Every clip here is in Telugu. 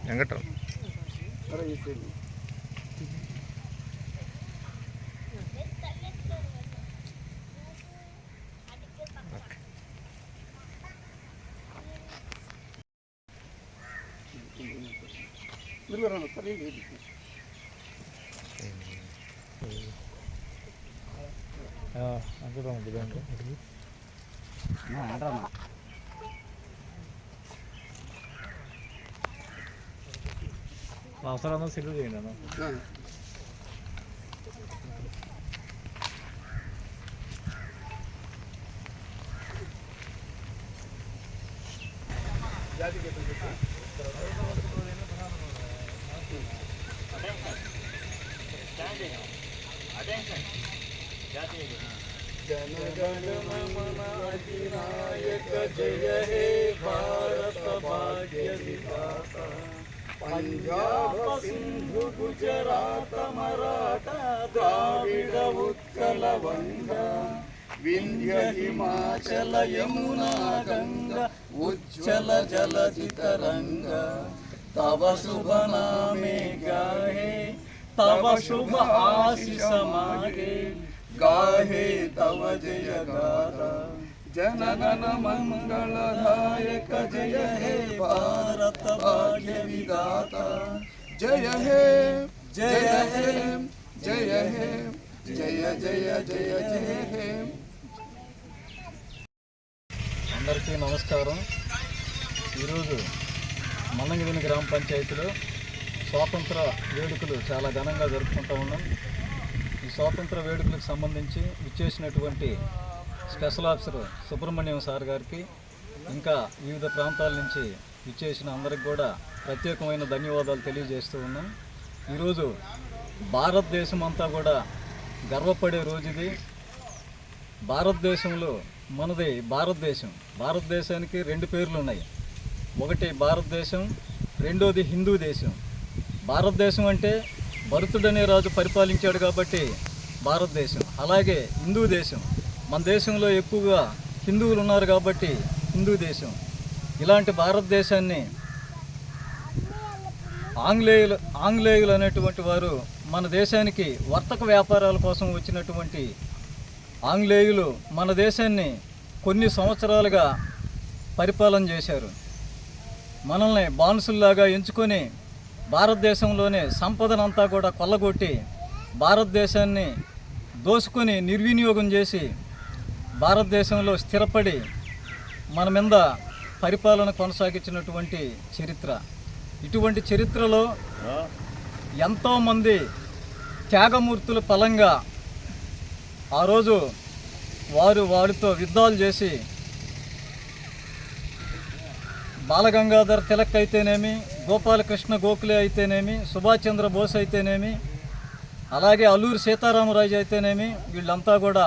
వెంకట్రావు అవసరం సిగ్గు చేయండి అన్న. जनगणमन जय हे भारत भाग्य विधाता पंजाब सिंधु गुजरात मराठा द्राविड उत्कल वंगा विंध्य हिमाचल यमुना गंगा उज्जल जलधि तरंगा तव शुभ नामे गाहे तव शुभ आशीष मागे गाहे तव जय गाथा जनगण मंगलदायक जय हे भारत भाग्य विधाता जय हे जय हे जय हे जय जय जय जय हे। అందరికీ నమస్కారం। ఈరోజు మల్లంగిదిని గ్రామ పంచాయతీలో స్వాతంత్ర వేడుకలు చాలా ఘనంగా జరుపుకుంటూ ఉన్నాం। ఈ స్వాతంత్ర వేడుకలకు సంబంధించి విచ్చేసినటువంటి స్పెషల్ ఆఫీసర్ సుబ్రహ్మణ్యం సార్ గారికి ఇంకా వివిధ ప్రాంతాల నుంచి విచ్చేసిన అందరికి కూడా ప్రత్యేకమైన ధన్యవాదాలు తెలియజేస్తూ ఉన్నాం। ఈరోజు భారతదేశం అంతా కూడా గర్వపడే రోజు ఇది। భారతదేశంలో మనది భారతదేశానికి రెండు పేర్లు ఉన్నాయి। ఒకటి భారతదేశం, రెండోది హిందూ దేశం। భారతదేశం అంటే భరతుడనే రాజు పరిపాలించాడు కాబట్టి భారతదేశం। అలాగే హిందూ దేశం, మన దేశంలో ఎక్కువగా హిందువులు ఉన్నారు కాబట్టి హిందూ దేశం। ఇలాంటి భారతదేశాన్ని ఆంగ్లేయులు అనేటువంటి వారు మన దేశానికి వర్తక వ్యాపారాల కోసం వచ్చినటువంటి ఆంగ్లేయులు మన దేశాన్ని కొన్ని సంవత్సరాలుగా పరిపాలన చేశారు। మనల్ని బానిసల్లాగా ఎంచుకొని భారతదేశంలోనే సంపదనంతా కూడా కొల్లగొట్టి భారతదేశాన్ని దోసుకొని నిర్వినియోగం చేసి భారతదేశంలో స్థిరపడి మన మీద పరిపాలన కొనసాగించినటువంటి చరిత్ర। ఇటువంటి చరిత్రలో ఎంతోమంది త్యాగమూర్తుల ఫలంగా ఆ రోజు వారితో యుద్ధాలు చేసి బాలగంగాధర్ తిలక్ అయితేనేమి, గోపాలకృష్ణ గోఖలే అయితేనేమి, సుభాష్ చంద్రబోస్ అయితేనేమి, అలాగే అల్లూరి సీతారామరాజు అయితేనేమి, వీళ్ళంతా కూడా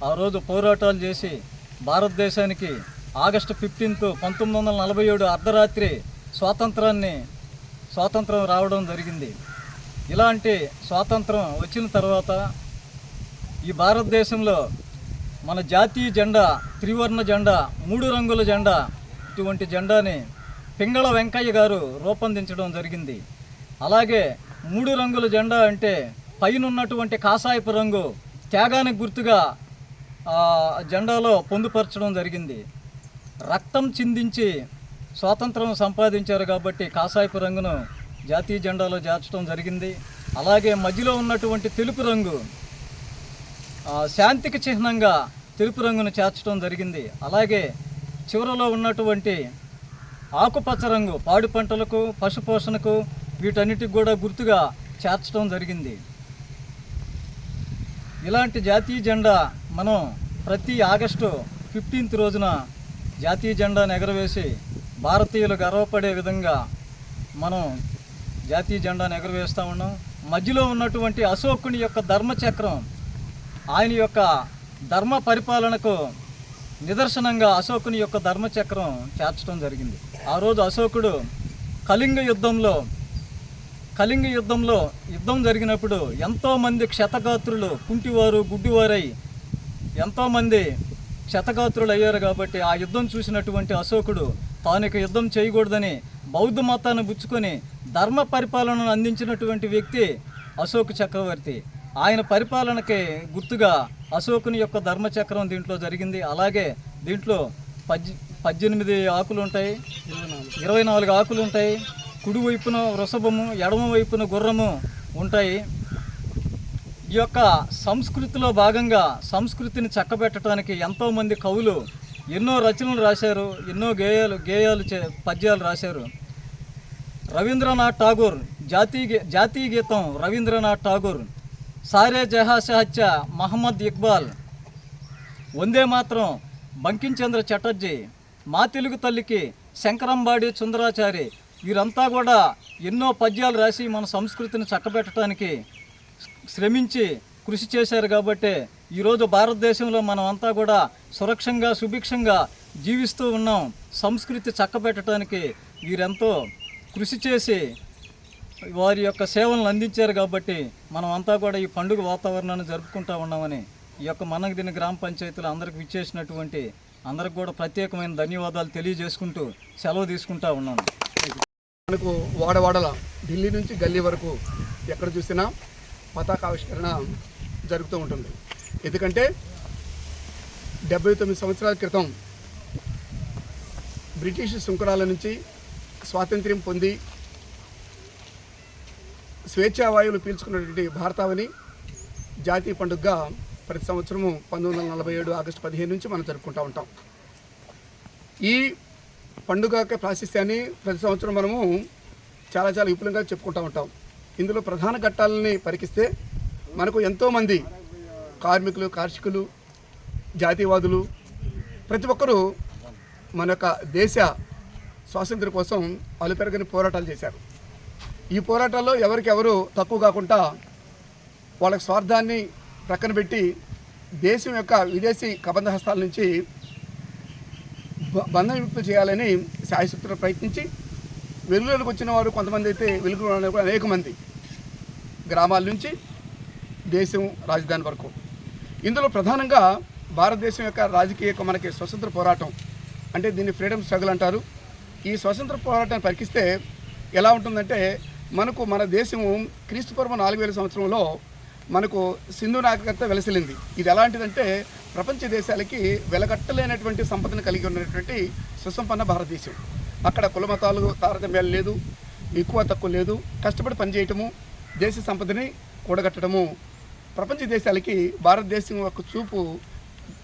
ఆ రోజు పోరాటాలు చేసి భారతదేశానికి ఆగస్టు 15, 1947 అర్ధరాత్రి స్వాతంత్రం రావడం జరిగింది। ఇలాంటి స్వాతంత్రం వచ్చిన తర్వాత ఈ భారతదేశంలో మన జాతీయ జెండా త్రివర్ణ జెండా, 3 రంగుల జెండా, ఇటువంటి జెండాని పింగళ వెంకయ్య గారు రూపొందించడం జరిగింది। అలాగే 3 రంగుల జెండా అంటే పైన ఉన్నటువంటి కాషాయపు రంగు త్యాగానికి గుర్తుగా జెండాలో పొందుపరచడం జరిగింది। రక్తం చిందించి స్వాతంత్రం సంపాదించారు కాబట్టి కాషాయపు రంగును జాతీయ జెండాలో చేర్చడం జరిగింది। అలాగే మధ్యలో ఉన్నటువంటి తెలుపు రంగు శాంతికి చిహ్నంగా తెలుపు రంగును చేర్చడం జరిగింది। అలాగే చివరలో ఉన్నటువంటి ఆకుపచ్చ రంగు పాడి పంటలకు, పశుపోషణకు, వీటన్నిటికి కూడా గుర్తుగా చేర్చడం జరిగింది। ఇలాంటి జాతీయ జెండా మనం ప్రతి ఆగస్టు 15 రోజున జాతీయ జెండాను ఎగరవేసి భారతీయులు గర్వపడే విధంగా మనం జాతీయ జెండాను ఎగరవేస్తూ ఉన్నాం। మధ్యలో ఉన్నటువంటి అశోకుని యొక్క ధర్మచక్రం ఆయన యొక్క ధర్మ పరిపాలనకు నిదర్శనంగా అశోకుని యొక్క ధర్మచక్రం చేర్చడం జరిగింది। ఆ రోజు అశోకుడు కళింగ యుద్ధంలో యుద్ధం జరిగినప్పుడు ఎంతోమంది క్షతగాత్రులు, కుంటివారు, గుడ్డివారై ఎంతోమంది క్షతగాత్రులు అయ్యారు కాబట్టి ఆ యుద్ధం చూసినటువంటి అశోకుడు తాను యుద్ధం చేయకూడదని బౌద్ధ మతాన్ని పుచ్చుకొని ధర్మ పరిపాలనను అందించినటువంటి వ్యక్తి అశోక్ చక్రవర్తి. ఆయన పరిపాలనకి గుర్తుగా అశోకుని యొక్క ధర్మచక్రం దీంట్లో జరిగింది. అలాగే దీంట్లో 18 ఆకులు ఉంటాయి, 24 ఆకులు ఉంటాయి. కుడి వైపున వృషభము, ఎడమ వైపున గుర్రము ఉంటాయి. ఈ యొక్క సంస్కృతిలో భాగంగా సంస్కృతిని చక్కబెట్టడానికి ఎంతోమంది కవులు ఎన్నో రచనలు రాశారు, ఎన్నో గేయాలు పద్యాలు రాశారు. రవీంద్రనాథ్ ఠాగూర్ జాతీయ గీతం రవీంద్రనాథ్ ఠాగూర్, సారే జహాషహత్య మహమ్మద్ ఇక్బాల్, వందే మాత్రం బంకించంద్ర చటర్జీ, మా తెలుగు తల్లికి శంకరంబాడి సుందరాచారి, వీరంతా కూడా ఎన్నో పద్యాలు రాసి మన సంస్కృతిని చక్కబెట్టడానికి శ్రమించి కృషి చేశారు. కాబట్టి ఈరోజు భారతదేశంలో మనం అంతా కూడా సురక్షంగా సుభిక్షంగా జీవిస్తూ ఉన్నాం. సంస్కృతి చక్కబెట్టడానికి వీరెంతో కృషి చేసి వారి యొక్క సేవలను అందించారు. కాబట్టి మనం అంతా కూడా ఈ పండుగ వాతావరణాన్ని జరుపుకుంటూ ఉన్నామని ఈ యొక్క మనగదిన గ్రామ పంచాయతీలో అందరికి విచ్చేసినటువంటి అందరికి కూడా ప్రత్యేకమైన ధన్యవాదాలు తెలియజేసుకుంటూ సెలవు తీసుకుంటా ఉన్నాను. మనకు వాడవాడల ఢిల్లీ నుంచి గల్లీ వరకు ఎక్కడ చూసినా పతాకావిష్కరణ జరుగుతూ ఉంటుంది. ఎందుకంటే 79 సంవత్సరాల క్రితం బ్రిటిష్ సుంకరాల నుంచి స్వాతంత్ర్యం పొంది స్వేచ్ఛావాయువులు పీల్చుకున్నటువంటి భారతావని జాతీయ పండుగగా ప్రతి సంవత్సరము 1947 ఆగస్టు 15 నుంచి మనం జరుపుకుంటూ ఉంటాం. ఈ పండుగ ప్రాశస్త్యాన్ని ప్రతి సంవత్సరం మనము చాలా విపులంగా చెప్పుకుంటూ ఉంటాం. ఇందులో ప్రధాన ఘట్టాలని పరికిస్తే మనకు ఎంతోమంది కార్మికులు, కర్షకులు, జాతీయవాదులు ప్రతి ఒక్కరూ మన యొక్క దేశ స్వాతంత్ర్యం కోసం అలుపెరగని పోరాటాలు చేశారు. ఈ పోరాటాల్లో ఎవరికెవరు తక్కువ కాకుండా వాళ్ళ స్వార్థాన్ని ప్రక్కన పెట్టి దేశం యొక్క విదేశీ కబంధ హస్తాల నుంచి బంధం విముక్తి చేయాలని శాయశక్తులు ప్రయత్నించి వెలుగులోకి వచ్చిన వారు కొంతమంది అయితే వెలుగులో అనేక మంది గ్రామాల నుంచి దేశం రాజధాని వరకు. ఇందులో ప్రధానంగా భారతదేశం యొక్క రాజకీయ మనకి స్వతంత్ర పోరాటం అంటే దీన్ని ఫ్రీడమ్ స్ట్రగుల్ అంటారు. ఈ స్వతంత్ర పోరాటాన్ని పరికిస్తే ఎలా ఉంటుందంటే మనకు మన దేశము క్రీస్తుపూర్వం 4000 సంవత్సరంలో మనకు సింధు నాగరికత వెలసిల్లింది. ఇది ఎలాంటిదంటే ప్రపంచ దేశాలకి వెలగట్టలేనటువంటి సంపదను కలిగి ఉన్నటువంటి సుసంపన్న భారతదేశం. అక్కడ కులమతాలు తారతమ్యాలు లేదు, ఎక్కువ తక్కువ లేదు. కష్టపడి పనిచేయటము, దేశ సంపదని కూడగట్టడము. ప్రపంచ దేశాలకి భారతదేశం యొక్క చూపు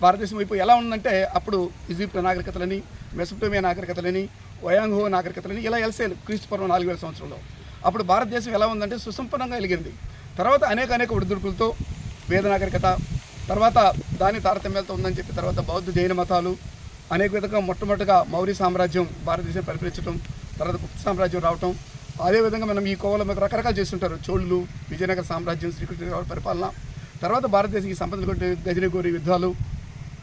భారతదేశం వైపు ఎలా ఉందంటే అప్పుడు ఈజిప్ట్ నాగరికతలని, మెసొపొటేమియా నాగరికతలని, వయాంగో నాగరికతలని ఇలా ఎలసేలు క్రీస్తుపూర్వం 4000 సంవత్సరంలో. అప్పుడు భారతదేశం ఎలా ఉందంటే సుసంపన్నంగా వెలిగింది. తర్వాత అనేక ఒడిదుడుకులతో వేద నాగరికత, తర్వాత దాని తారతమ్యాలతో ఉందని చెప్పి తర్వాత బౌద్ధ జైన మతాలు అనేక విధంగా మొట్టమొదటిగా మౌర్య సామ్రాజ్యం భారతదేశం పరిపాలించడం, తర్వాత గుప్త సామ్రాజ్యం రావటం. అదేవిధంగా మనం ఈ కోవలో మీకు రకరకాలు చేస్తుంటారు. చోళులు, విజయనగర సామ్రాజ్యం, శ్రీకృష్ణ పరిపాలన, తర్వాత భారతదేశం ఈ సంపదలు కొట్టి గజనీగోరి యుద్ధాలు,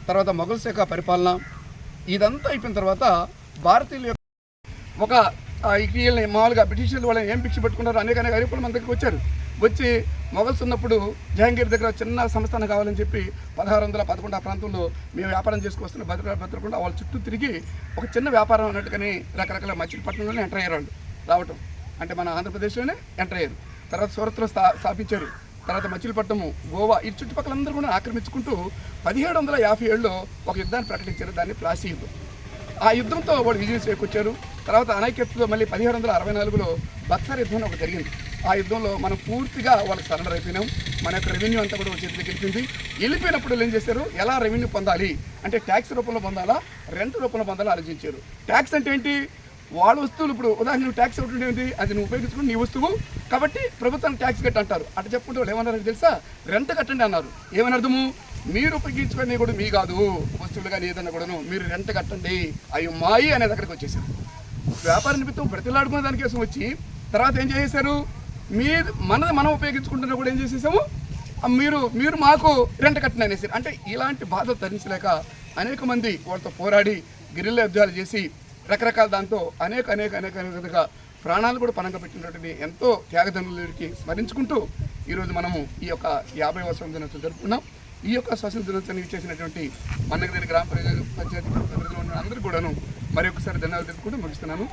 తర్వాత మొఘల్ శాఖ పరిపాలన. ఇదంతా అయిపోయిన తర్వాత భారతీయుల ఒక వీళ్ళని మామూలుగా బ్రిటిషర్లు వాళ్ళని ఏం భిక్ష పెట్టుకున్నారు, అనేక అరిపులు మన దగ్గరికి వచ్చారు. వచ్చి మొఘల్స్ ఉన్నప్పుడు జహాంగీర్ దగ్గర చిన్న సంస్థానం కావాలని చెప్పి 1611 ఆ ప్రాంతంలో మేము వ్యాపారం చేసుకొస్తున్న భద్రకుండా వాళ్ళ చుట్టూ తిరిగి ఒక చిన్న వ్యాపారం అన్నట్టుగానే రకరకాల మచిలీపట్నంలోనే ఎంటర్ అయ్యారు. రావటం అంటే మన ఆంధ్రప్రదేశ్లోనే ఎంటర్ అయ్యారు. తర్వాత సూరత్లో స్థాపించారు. తర్వాత మచిలీపట్నము, గోవా ఈ చుట్టుపక్కలందరూ కూడా ఆక్రమించుకుంటూ 1757లో ఒక యుద్ధాన్ని ప్రకటించారు. దాన్ని ప్లాసీ యుద్ధం. ఆ యుద్ధంతో వాళ్ళు విజయం చేకూర్చారు. తర్వాత అనైక్యతలో మళ్ళీ 1764లో బక్సర్ యుద్ధం ఒకటి జరిగింది. ఆ యుద్ధంలో మనం పూర్తిగా వాళ్ళకి సరెండర్ అయిపోయినాం. మన యొక్క రెవెన్యూ అంతా కూడా చేతికి వెళ్ళిపోయింది. వెళ్ళిపోయినప్పుడు ఏం చేశారు, ఎలా రెవెన్యూ పొందాలి అంటే ట్యాక్స్ రూపంలో పొందాలా, రెంట్ రూపంలో పొందాలా ఆలోచించారు. ట్యాక్స్ అంటే ఏంటి, వాళ్ళ వస్తువులు ఇప్పుడు ఉదాహరణ నువ్వు ట్యాక్స్ ఒకటి ఏంటి, అది నువ్వు ఉపయోగించుకుని నీ వస్తువు కాబట్టి ప్రభుత్వం ట్యాక్స్ కట్టి అంటారు. అటు చెప్పుకుంటే వాళ్ళు ఏమన్నారని తెలుసా, రెంట్ కట్టండి అన్నారు. ఏమని అర్థము, మీరు ఉపయోగించుకునే కూడా మీ కాదు వస్తువులు కానీ ఏదన్నా కూడాను మీరు రెంట్ కట్టండి, అవి మాయి అనే దగ్గరికి వచ్చేసారు. వ్యాపార నిమిత్తం ప్రతిలాడుకునే దానికోసం వచ్చి తర్వాత ఏం చేసేసారు, మనది మనం ఉపయోగించుకుంటున్నా కూడా ఏం చేసేసాము, మీరు మాకు రెంట్ కట్టండి అనేసారు. అంటే ఇలాంటి బాధలు తరించలేక అనేక మంది వాళ్ళతో పోరాడి గిరిల్ల యుద్ధాలు చేసి రకరకాల దాంతో అనేక విధంగా ప్రాణాలు కూడా పనంగా పెట్టినటువంటి ఎంతో త్యాగధనులకి స్మరించుకుంటూ ఈరోజు మనము ఈ యొక్క 50వ స్వాతంత్ర దినోత్సవం జరుపుకున్నాం. ఈ యొక్క స్వాతంత్ర దినోత్సవాన్ని ఇచ్చేసినటువంటి మన్నగదిన గ్రామ పంచాయతీ అందరూ కూడాను మరొకసారి ధన్యవాదాలు తెలుపుకుంటూ ముగిస్తున్నాను.